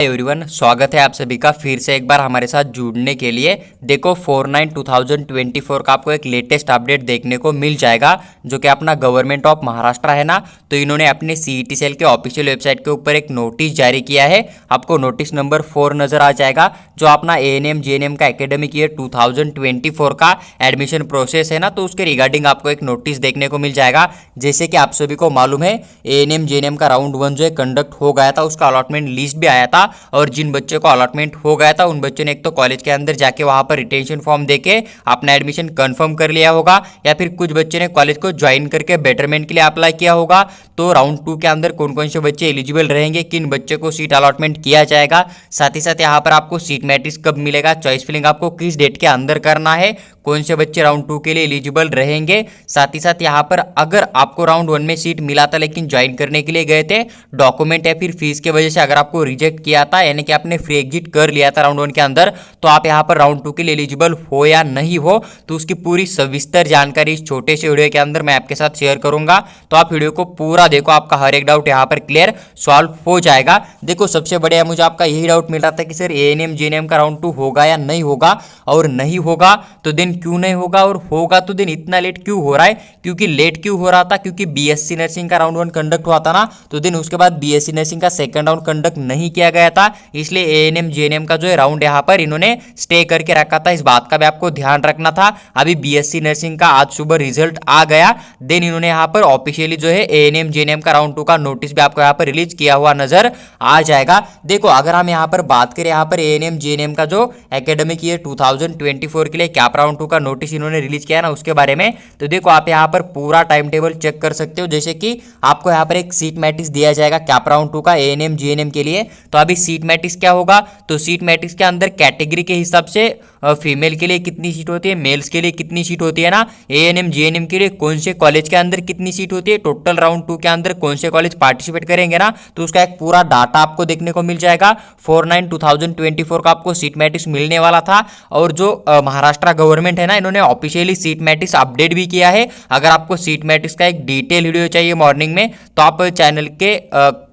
Everyone, स्वागत है आप सभी का फिर से एक बार हमारे साथ जुड़ने के लिए। देखो 4/9/2024 का आपको एक लेटेस्ट अपडेट देखने को मिल जाएगा, जो कि अपना गवर्नमेंट ऑफ महाराष्ट्र है ना, तो इन्होंने अपने सीईटी सेल के ऑफिशियल वेबसाइट के ऊपर एक नोटिस जारी किया है। आपको नोटिस नंबर 4 नजर आ जाएगा, जो अपना एएनएम जेएनएम का एकेडमिक ईयर 2024 का एडमिशन प्रोसेस है ना, तो उसके रिगार्डिंग आपको एक नोटिस देखने को मिल जाएगा। जैसे कि आप सभी को मालूम है, एएनएम जेएनएम का राउंड 1 जो है कंडक्ट हो गया था, उसका अलॉटमेंट लिस्ट भी आया था, और जिन बच्चों को अलॉटमेंट हो गया था उन बच्चों ने एक तो कॉलेज के अंदर जाके वहां पर रिटेंशन फॉर्म देके अपना एडमिशन कंफर्म कर लिया होगा, या फिर कुछ बच्चे ने कॉलेज को ज्वाइन करके बेटरमेंट के लिए अप्लाई किया होगा। तो राउंड 2 के अंदर कौन कौन से बच्चे एलिजिबल रहेंगे, किन बच्चों को सीट अलॉटमेंट किया जाएगा, साथ ही साथ यहाँ पर आपको सीट मैट्रिक्स कब मिलेगा, चॉइस फिलिंग आपको किस डेट के अंदर करना है, कौन से बच्चे राउंड 2 के लिए एलिजिबल रहेंगे। साथ ही साथ यहाँ पर अगर आपको राउंड 1 में सीट मिला था लेकिन ज्वाइन करने के लिए गए थे, डॉक्यूमेंट या फिर फीस की वजह से अगर आपको रिजेक्ट किया था, यानी कि आपने फ्री एग्जिट कर लिया था राउंड 1 के अंदर, तो आप यहाँ पर राउंड 2 के लिए एलिजिबल हो या नहीं हो, तो उसकी पूरी सविस्तर जानकारी इस छोटे से वीडियो के अंदर मैं आपके साथ शेयर करूंगा। तो आप वीडियो को पूरा देखो, आपका हर एक डाउट यहाँ पर क्लियर सॉल्व हो जाएगा। देखो सबसे बढ़िया मुझे आपका यही डाउट मिल रहा था कि सर एएनएम जेएनएम का राउंड 2 होगा या नहीं होगा, और नहीं होगा तो दिन क्यों नहीं होगा, और होगा तो दिन इतना लेट क्यों हो रहा है। क्योंकि लेट क्यों हो रहा था, क्योंकि बीएससी नर्सिंग का राउंड 1 कंडक्ट हुआ था ना, तो दिन उसके बाद बीएससी नर्सिंग का सेकंड राउंड कंडक्ट नहीं किया गया था, इसलिए एएनएम जेएनएम का जो है राउंड यहाँ पर इन्होंने स्टे करके रखा था। इस बात का भी आपको ध्यान रखना था। अभी बीएससी नर्सिंग का आज सुबह रिजल्ट आ गया, देन इन्होंने यहाँ पर ऑफिशियली जो है एएनएम जेएनएम का राउंड 2 का नोटिस भी आपको यहाँ पर रिलीज किया हुआ नजर आ जाएगा। देखो अगर हम यहाँ पर बात करें, यहाँ पर एएनएम जेएनएम का जो एकेडमिक ईयर 2024 के लिए कैप राउंड 2 का नोटिस इन्होंने रिलीज किया ना, उसके बारे में तो देखो आप यहाँ पर पूरा टाइम टेबल चेक कर सकते हो। जैसे कि आपको यहाँ पर एक सीट मैट्रिक्स दिया जाएगा कैप राउंड 2 का एएनएम जेएनएम के लिए। तो अभी सीट मैट्रिक्स क्या होगा, तो सीट मैट्रिक्स के अंदर कैटेगरी के हिसाब से फीमेल के लिए कितनी सीट होती है, मेल्स के लिए कितनी सीट होती है ना, एएनएम जेएनएम के लिए कौन से कॉलेज के अंदर कितनी सीट होती है, टोटल राउंड 2 के अंदर कौन से कॉलेज पार्टिसिपेट करेंगे ना, तो उसका एक पूरा डाटा आपको देखने को मिल जाएगा। 4/9/2024 का आपको सीट मैट्रिक्स मिलने वाला था, और जो महाराष्ट्र गवर्नमेंट है ना, इन्होंने ऑफिशियली सीट मैट्रिक्स अपडेट भी किया है। अगर आपको सीट मैट्रिक्स का एक डिटेल वीडियो चाहिए मॉर्निंग में, तो आप चैनल के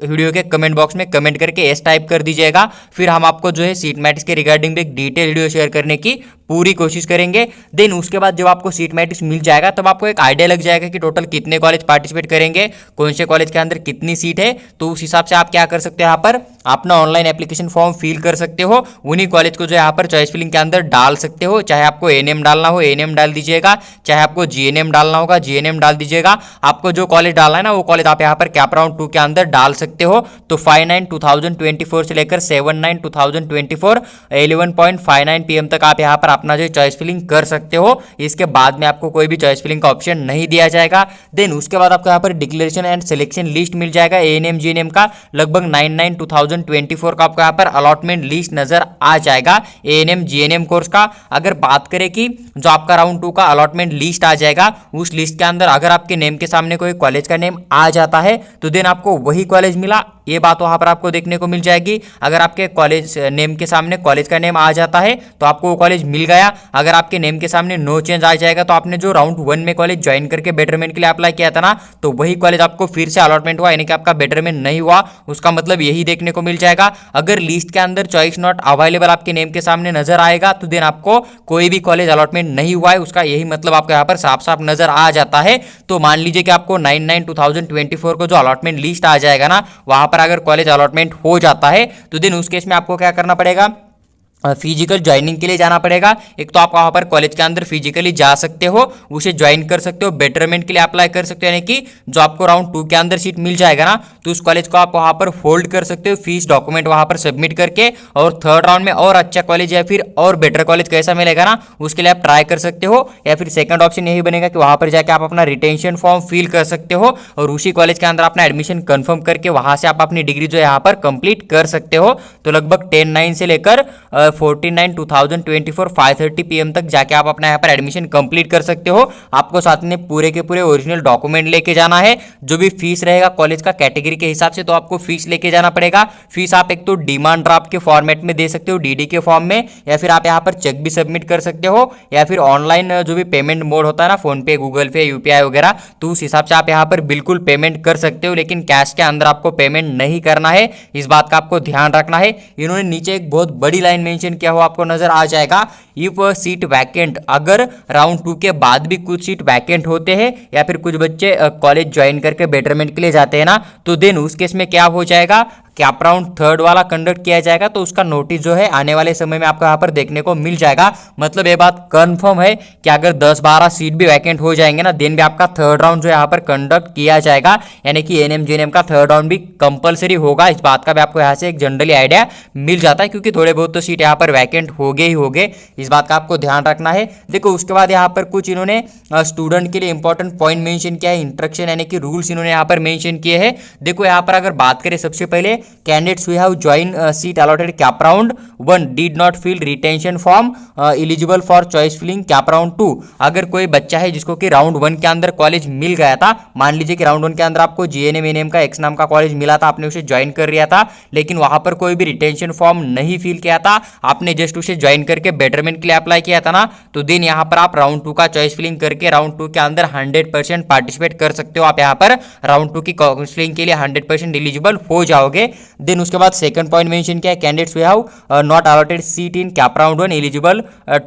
वीडियो के कमेंट बॉक्स में कमेंट करके एस टाइप कर दीजिएगा, फिर हम आपको जो है सीट मैट्रिक्स के रिगार्डिंग भी एक डिटेल वीडियो शेयर करने की पूरी कोशिश करेंगे। देन उसके बाद जब आपको सीट मैट्रिक्स मिल जाएगा, तब आपको एक आइडिया लग जाएगा कि टोटल कितने कॉलेज पार्टिसिपेट करेंगे, कौन से कॉलेज के अंदर कितनी सीट है। तो उस हिसाब से आप क्या कर सकते हो, यहाँ पर अपना ऑनलाइन एप्लीकेशन फॉर्म फिल कर सकते हो, उन्हीं कॉलेज को जो यहाँ पर चॉइस फिलिंग के अंदर डाल सकते हो। चाहे आपको एएनएम डालना हो एएनएम डाल दीजिएगा, चाहे आपको जीएनएम डालना होगा जीएनएम डाल दीजिएगा। आपको जो कॉलेज डालना है ना, वो कॉलेज आप यहाँ पर कैप राउंड 2 के अंदर डाल सकते हो। तो 5/9/2024 से लेकर 7/9/2024 11:59 PM तक आप यहाँ पर अपना जो चॉइस फिलिंग कर सकते हो। इसके बाद में आपको कोई भी चॉइस फिलिंग का ऑप्शन नहीं दिया जाएगा। देन उसके बाद आपको यहाँ पर डिक्लेरेशन एंड सिलेक्शन लिस्ट मिल जाएगा एएनएम जेएनएम का, लगभग 9/9/2024 का आपको यहाँ पर अलॉटमेंट लिस्ट नजर आ जाएगा एएनएम जेएनएम कोर्स का। अगर बात करें कि जो आपका राउंड 2 का अलॉटमेंट लिस्ट आ जाएगा, उस लिस्ट के अंदर अगर आपके नेम के सामने कोई कॉलेज का नेम आ जाता है, तो देन आपको वही कॉलेज मिला, ये बात वहां पर आपको देखने को मिल जाएगी। अगर आपके कॉलेज नेम के सामने कॉलेज का नेम आ जाता है, तो आपको वो कॉलेज मिल गया। अगर आपके नेम के सामने नो चेंज आ जाएगा, तो आपने जो राउंड 1 में कॉलेज ज्वाइन करके बेटरमेंट के लिए अप्लाई किया था ना, तो वही कॉलेज आपको फिर से अलॉटमेंट हुआ, यानी कि आपका बेटरमेंट नहीं हुआ, उसका मतलब यही देखने को मिल जाएगा। अगर लिस्ट के अंदर चॉइस नॉट अवेलेबल आपके नेम के सामने नजर आएगा, तो देन आपको कोई भी कॉलेज अलॉटमेंट नहीं हुआ है, उसका यही मतलब आपको यहाँ पर साफ साफ नजर आ जाता है। तो मान लीजिए कि आपको 9/9/2024 को जो अलॉटमेंट लिस्ट आ जाएगा ना, वहां पर अगर कॉलेज अलॉटमेंट हो जाता है, तो दिन उस केस में आपको क्या करना पड़ेगा, फिजिकल ज्वाइनिंग के लिए जाना पड़ेगा। एक तो आप वहां पर कॉलेज के अंदर फिजिकली जा सकते हो, उसे ज्वाइन कर सकते हो, बेटरमेंट के लिए अप्लाई कर सकते हो, यानी कि जो आपको राउंड 2 के अंदर सीट मिल जाएगा ना, तो उस कॉलेज को आप वहां पर होल्ड कर सकते हो, फीस डॉक्यूमेंट वहां पर सबमिट करके, और थर्ड राउंड में और अच्छा कॉलेज या फिर और बेटर कॉलेज कैसा मिलेगा ना, उसके लिए आप ट्राई कर सकते हो। या फिर सेकंड ऑप्शन यही बनेगा कि वहां पर जाकर आप अपना रिटेंशन फॉर्म फिल कर सकते हो, और उसी कॉलेज के अंदर अपना एडमिशन कंफर्म करके वहां से आप अपनी डिग्री जो है यहाँ पर कंप्लीट कर सकते हो। तो लगभग 10/9 से लेकर 14/9/2024 5:30 PM तक जाके आप अपना यहाँ पर एडमिशन कंप्लीट कर सकते हो। आपको साथ में पूरे के पूरे ओरिजिनल डॉक्यूमेंट लेके जाना है। जो भी फीस रहेगा कॉलेज का कैटेगरी के हिसाब से, तो आपको फीस लेके जाना पड़ेगा। फीस आप एक तो डिमांड ड्राफ्ट के फॉर्मेट में दे सकते हो, डीडी के फॉर्म में, या फिर आप यहाँ पर चेक भी सबमिट कर सकते हो, या फिर ऑनलाइन जो भी पेमेंट मोड होता है ना, फोन पे, गूगल पे, यूपीआई वगैरह, तो उस हिसाब से आप यहाँ पर बिल्कुल पेमेंट कर सकते हो। लेकिन कैश के अंदर आपको पेमेंट नहीं करना है, इस बात का आपको ध्यान रखना है। इन्होंने नीचे एक बहुत बड़ी लाइन मेंशन किया हुआ आपको नजर आ जाएगा, इफ सीट वैकेंट, अगर राउंड 2 के बाद भी कुछ सीट वैकेंट होते हैं या फिर कुछ बच्चे कॉलेज ज्वाइन करके बेटरमेंट के लिए जाते हैं ना, तो देन उस केस में क्या हो जाएगा, कैप राउंड 3rd वाला कंडक्ट किया जाएगा। तो उसका नोटिस जो है आने वाले समय में आपको यहाँ पर देखने को मिल जाएगा। मतलब ये बात कंफर्म है कि अगर 10-12 सीट भी वैकेंट हो जाएंगे ना, देन भी आपका 3rd राउंड जो यहाँ पर कंडक्ट किया जाएगा, यानी कि एएनएम जेएनएम का 3rd राउंड भी कंपलसरी होगा। इस बात का भी आपको यहाँ से एक जनरली आइडिया मिल जाता है, क्योंकि थोड़े बहुत तो सीट यहाँ पर वैकेंट हो गए ही हो गए, इस बात का आपको ध्यान रखना है। देखो उसके बाद यहाँ पर कुछ इन्होंने स्टूडेंट के लिए इंपॉर्टेंट पॉइंट मेंशन किया है, इंस्ट्रक्शन यानी कि रूल्स इन्होंने यहाँ पर मेंशन किए हैं। देखो यहाँ पर अगर बात करें सबसे पहले, candidates who have joined seat allotted cap round 1 did not fill retention form eligible for choice filling cap round 2। अगर कोई बच्चा है जिसको कि राउंड 1 के अंदर कॉलेज मिल गया था, मान लीजिए कि राउंड 1 के अंदर आपको जीएनएम एनएम का एक्स नाम का कॉलेज मिला था, आपने उसे ज्वाइन कर लिया था, लेकिन वहां पर कोई भी रिटेंशन फॉर्म नहीं फिल किया था, आपने जस्ट उसे ज्वाइन करके बेटरमेंट के लिए अप्लाई किया था ना, तो देन यहाँ पर आप राउंड 2 का चॉइस फिलिंग करके राउंड 2 के अंदर 100% पार्टिसिपेट कर सकते हो। आप यहाँ पर राउंड 2 की काउंसलिंग के लिए 100% एलिजिबल हो जाओगे। देन उसके बाद सेकंड पॉइंट मेंशन किया है, candidates we have not allotted seat in CAP round 1 eligible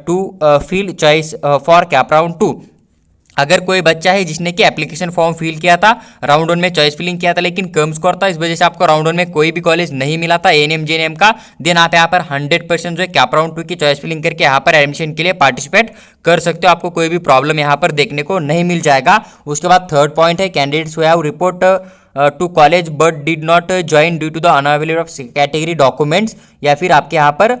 to fill choice for CAP round 2। अगर कोई बच्चा है जिसने कि एप्लीकेशन फॉर्म फिल किया था, राउंड 1 में चॉइस फिलिंग किया था, लेकिन कम स्कोर था, इस वजह से आपको राउंड 1 में कोई भी कॉलेज नहीं मिला था एएनएम जेएनएम का, देन आप यहाँ पर 100% जो है कैप राउंड 2 की चॉइस फिलिंग करके यहाँ पर एडमिशन के लिए पार्टिसिपेट कर सकते हो। आपको कोई भी प्रॉब्लम यहाँ पर देखने को नहीं मिल जाएगा। उसके बाद थर्ड पॉइंट है, candidates who have report to college but did not join due to the unavailability of category documents, या फिर आपके यहाँ पर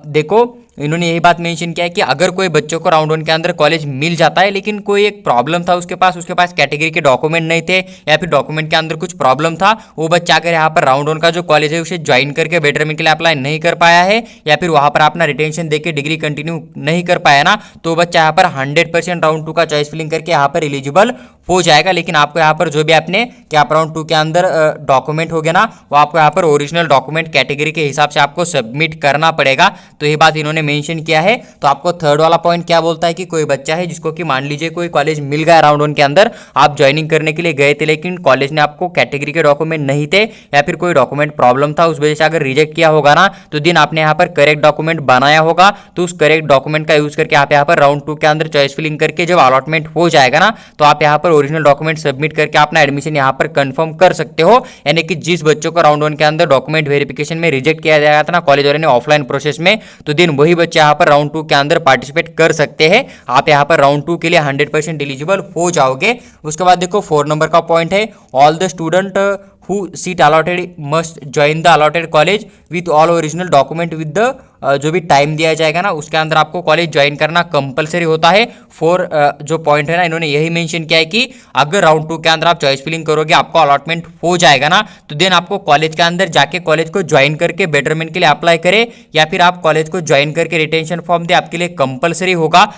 देखो इन्होंने यही बात मेंशन किया है कि अगर कोई बच्चों को राउंड 1 के अंदर कॉलेज मिल जाता है, लेकिन कोई एक प्रॉब्लम था उसके पास कैटेगरी के डॉक्यूमेंट नहीं थे, या फिर डॉक्यूमेंट के अंदर कुछ प्रॉब्लम था, वो बच्चा अगर यहाँ पर राउंड 1 का जो कॉलेज है उसे ज्वाइन करके बेटरमेंट के लिए अप्लाई नहीं कर पाया है, या फिर वहाँ पर अपना रिटेंशन देके डिग्री कंटिन्यू नहीं कर पाया ना, तो बच्चा यहाँ पर 100% राउंड 2 का चॉइस फिलिंग करके यहाँ पर एलिजिबल हो जाएगा। लेकिन आपको यहाँ पर जो भी आपने कैप राउंड 2 के अंदर डॉक्यूमेंट हो गया ना, वो आपको यहाँ पर ओरिजिनल डॉक्यूमेंट कैटेगरी के हिसाब से आपको सबमिट करना पड़ेगा। तो ये बात इन्होंने मेंशन किया है। तो आपको थर्ड वाला पॉइंट क्या बोलता है कि कोई बच्चा है जिसको कि मान लीजिए कोई कॉलेज मिल गया राउंड 1 के अंदर, आप ज्वाइनिंग करने के लिए गए थे, लेकिन कॉलेज ने आपको कैटेगरी के डॉक्यूमेंट नहीं थे या फिर कोई डॉक्यूमेंट प्रॉब्लम था, उस वजह से अगर रिजेक्ट किया होगा ना, तो दिन आपने यहाँ पर करेक्ट डॉक्यूमेंट बनाया होगा, तो उस करेक्ट डॉक्यूमेंट का यूज करके आप यहाँ पर राउंड 2 के अंदर चॉइस फिलिंग करके जब अलॉटमेंट हो जाएगा ना, तो आप यहाँ पर ओरिजिनल डॉक्यूमेंट सबमिट करके अपना एडमिशन यहाँ पर कंफर्म कर सकते हो। यानी कि जिस बच्चों को राउंड 1 के अंदर डॉक्यूमेंट वेरिफिकेशन में रिजेक्ट किया गया था ना कॉलेज वाले ने ऑफलाइन प्रोसेस में, तो दिन वही बच्चे यहाँ पर राउंड 2 के अंदर पार्टिसिपेट कर सकते हैं। आप यहाँ पर राउंड 2 के लिए 100% एलिजिबल हो जाओगे। उसके बाद देखो 4 नंबर का पॉइंट है, all the student who seat allotted must join the allotted college with all original document with the जो भी टाइम दिया जाएगा ना उसके अंदर आपको कॉलेज ज्वाइन करना कंपलसरी होता है। 4 जो पॉइंट है ना, इन्होंने यही मेंशन किया है कि अगर राउंड 2 के अंदर आप चॉइस फिलिंग करोगे, आपको अलॉटमेंट हो जाएगा ना, तो देन आपको कॉलेज के अंदर जाके कॉलेज को ज्वाइन करके बेटरमेंट के लिए अप्लाई करें, या फिर आप कॉलेज को ज्वाइन करके रिटेंशन फॉर्म दे, आपके लिए कंपलसरी होगा।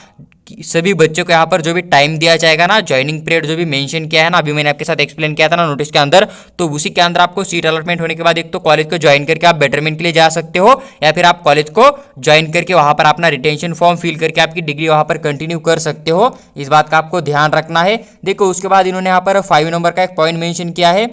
सभी बच्चों को यहाँ पर जो भी टाइम दिया जाएगा ना, ज्वाइनिंग पीरियड जो भी मेंशन किया है ना, अभी मैंने आपके साथ एक्सप्लेन किया था ना नोटिस के अंदर, तो उसी के अंदर आपको सीट अलॉटमेंट होने के बाद एक तो कॉलेज को ज्वाइन करके आप बेटरमेंट के लिए जा सकते हो, या फिर आप कॉलेज को ज्वाइन करके वहां पर अपना रिटेंशन फॉर्म फिल करके आपकी डिग्री वहां पर कंटिन्यू कर सकते हो। इस बात का आपको ध्यान रखना है। देखो उसके बाद इन्होंने यहाँ पर 5 नंबर का एक पॉइंट मेंशन किया है,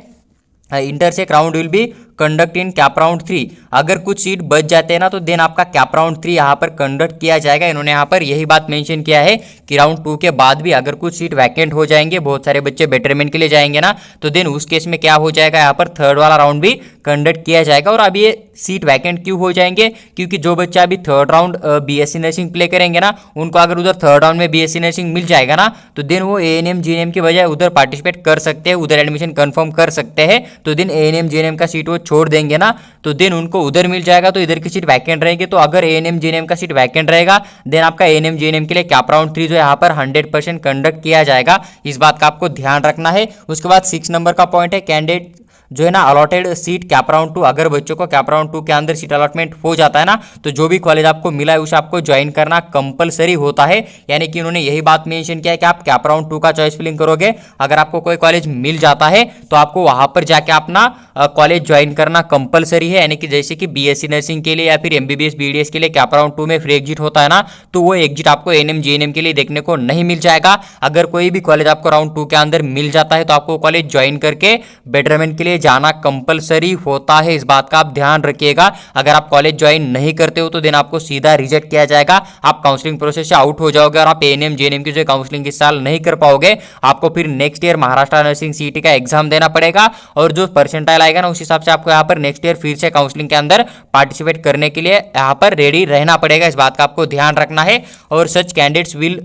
intersect round will be conduct in CAP round 3। अगर कुछ सीट बच जाते हैं ना, तो देन आपका कैप राउंड 3 यहाँ पर कंडक्ट किया जाएगा। इन्होंने यहाँ पर यही बात मेंशन किया है कि राउंड 2 के बाद भी अगर कुछ सीट वैकेंट हो जाएंगे, बहुत सारे बच्चे बेटरमेंट के लिए जाएंगे ना, तो देन उस केस में क्या हो जाएगा, यहाँ पर थर्ड वाला राउंड भी कंडक्ट किया जाएगा। और अभी ये सीट वैकेंट क्यों हो जाएंगे, क्योंकि जो बच्चा अभी third round BSc nursing play करेंगे ना, उनको अगर उधर थर्ड राउंड में बीएससी नर्सिंग मिल जाएगा ना, तो देन वो एएनएम जीएनएम की बजाय उधर पार्टिसिपेट कर सकते हैं, उधर एडमिशन कंफर्म कर सकते हैं। तो देन एएनएम जीएनएम का सीट वो छोड़ देंगे ना, तो देन उनको उधर मिल जाएगा, तो इधर की सीट वैकेंट रहेगी। तो अगर एएनएम जीएनएम का सीट वैकेंट रहेगा, देन आपका एएनएम जीएनएम के लिए कैप राउंड 3 जो यहाँ पर 100% कंडक्ट किया जाएगा। इस बात का आपको ध्यान रखना है। उसके बाद 6 नंबर का पॉइंट है, कैंडिडेट जो है ना अलॉटेड सीट कैप राउंड 2, अगर बच्चों को कैप राउंड 2 के अंदर सीट अलॉटमेंट हो जाता है ना, तो जो भी कॉलेज आपको मिला है उसे आपको ज्वाइन करना कंपलसरी होता है। यानी कि उन्होंने यही बात मेंशन किया है कि आप कैप राउंड 2 का चॉइस फिलिंग करोगे, अगर आपको कोई कॉलेज मिल जाता है तो आपको वहां पर जाके अपना कॉलेज ज्वाइन करना कंपलसरी है। यानी कि जैसे कि बीएससी नर्सिंग के लिए या फिर एमबीबीएस बीडीएस के लिए कैप राउंड 2 में फ्री एग्जिट होता है ना, तो वो एग्जिट आपको एएनएम जीएनएम के लिए देखने को नहीं मिल जाएगा। अगर कोई भी कॉलेज आपको राउंड 2 के अंदर मिल जाता है तो आपको कॉलेज ज्वाइन करके बेटरमेंट के लिए जाना कंपलसरी होता है। इस बात का आप ध्यान रखिएगा। अगर आप कॉलेज ज्वाइन नहीं करते हो तो देन आपको सीधा रिजेक्ट किया जाएगा, आप काउंसलिंग प्रोसेस से आउट हो जाओगे और आप एएनएम जीएनएम की जो काउंसलिंग इस साल नहीं कर पाओगे। आपको फिर next year Maharashtra nursing CET का एग्जाम देना पड़ेगा और जो परसेंटाइल आएगा ना उस हिसाब से आपको यहाँ पर नेक्स्ट ईयर फिर से काउंसलिंग के अंदर पार्टिसिपेट करने के लिए यहाँ पर रेडी रहना पड़ेगा। इस बात का आपको ध्यान रखना है। और such candidates will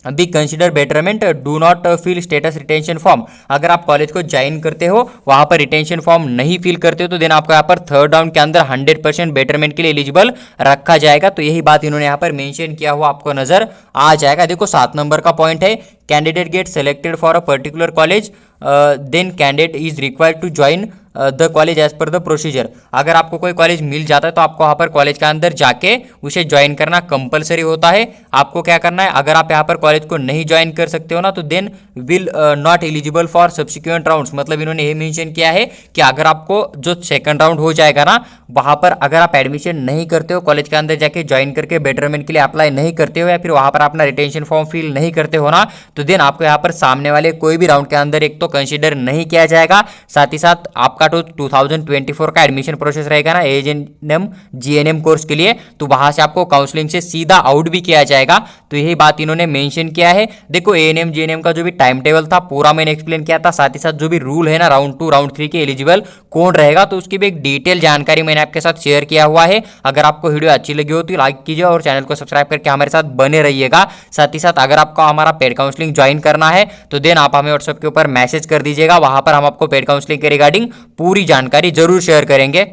be consider betterment do not fill status retention form. अगर आप कॉलेज को ज्वाइन करते हो वहां पर रिटेंशन फॉर्म नहीं फिल करते हो तो देन आपको यहाँ पर थर्ड राउंड के अंदर 100% बेटरमेंट के लिए एलिजिबल रखा जाएगा। तो यही बात इन्होंने यहाँ पर मेंशन किया हुआ आपको नजर आ जाएगा। देखो 7 नंबर का पॉइंट है, candidate get selected for a particular college then candidate is required to join the college as per the procedure. अगर आपको कोई कॉलेज मिल जाता है तो आपको वहाँ पर कॉलेज के अंदर जाके उसे ज्वाइन करना कंपलसरी होता है। आपको क्या करना है, अगर आप यहाँ पर कॉलेज को नहीं ज्वाइन कर सकते हो ना तो then will not eligible for subsequent rounds. मतलब इन्होंने ये मेंशन किया है कि अगर आपको जो सेकंड राउंड हो जाएगा ना वहाँ पर अगर आप एडमिशन नहीं करते हो, कॉलेज के अंदर जाके ज्वाइन करके बेटरमेंट के लिए अप्लाई नहीं करते हो या फिर वहाँ पर अपना रिटेंशन फॉर्म फिल नहीं करते हो ना, तो देन आपको यहाँ पर सामने वाले कोई भी राउंड के अंदर एक तो कंसिडर नहीं किया जाएगा, साथ ही साथ आपका 2024 का एडमिशन प्रोसेस रहेगा ना एएनएम जीएनएम कोर्स के लिए, तो वहां से आपको काउंसलिंग से सीधा आउट भी किया जाएगा। तो यही बात इन्होंने मेंशन किया है। देखो एएनएम जीएनएम का जो भी टाइम टेबल था पूरा मैंने एक्सप्लेन किया था, साथ ही साथ जो भी रूल है ना राउंड 2 राउंड 3 के एलिजिबल कौन रहेगा तो उसकी भी एक डिटेल जानकारी मैंने आपके साथ शेयर किया हुआ है। अगर आपको वीडियो अच्छी लगी हो तो लाइक कीजिए और चैनल को सब्सक्राइब करके हमारे साथ बने रहिएगा। साथ ही साथ अगर आपको हमारा पेड काउंसलिंग ज्वाइन करना है तो देन आप हमें व्हाट्सएप के ऊपर मैसेज कर दीजिएगा, वहां पर हम आपको पेड काउंसलिंग के रिगार्डिंग पूरी जानकारी जरूर शेयर करेंगे।